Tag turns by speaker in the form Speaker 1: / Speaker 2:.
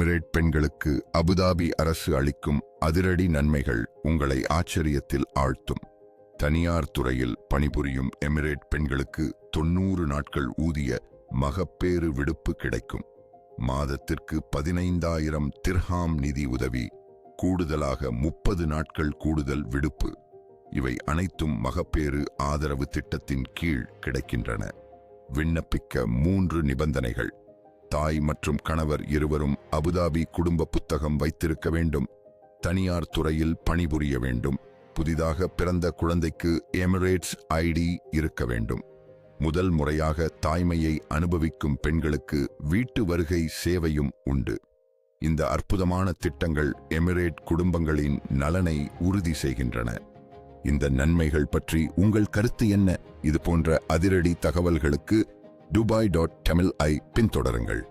Speaker 1: Emirate பெண்களுக்கு Abu Dhabi அரசு அளிக்கும் அதிரடி நன்மைகள் உங்களை ஆச்சரியத்தில் ஆழ்த்தும். தனியார் துறையில் பணிபுரியும் எமிரேட் பெண்களுக்கு 90 நாட்கள் ஊதிய மகப்பேறு விடுப்பு கிடைக்கும். மாதத்திற்கு 15,000 திர்ஹாம் நிதி உதவி, கூடுதலாக 30 நாட்கள் கூடுதல் விடுப்பு. இவை அனைத்தும் மகப்பேறு ஆதரவு திட்டத்தின் கீழ் கிடைக்கின்றன. விண்ணப்பிக்க 3 நிபந்தனைகள். தாய் மற்றும் கணவர் இருவரும் அபுதாபி குடும்ப புத்தகம் வைத்திருக்க வேண்டும். தனியார் துறையில் பணிபுரிய வேண்டும். புதிதாக பிறந்த குழந்தைக்கு எமிரேட்ஸ் ஐடி இருக்க வேண்டும். முதல் முறையாக தாய்மையை அனுபவிக்கும் பெண்களுக்கு வீட்டு வருகை சேவையும் உண்டு. இந்த அற்புதமான திட்டங்கள் எமிரேட் குடும்பங்களின் நலனை உறுதி செய்கின்றன. இந்த நன்மைகள் பற்றி உங்கள் கருத்து என்ன? இது போன்ற அதிரடி தகவல்களுக்கு dubai.tamil ஐ பின்தொடருங்கள்.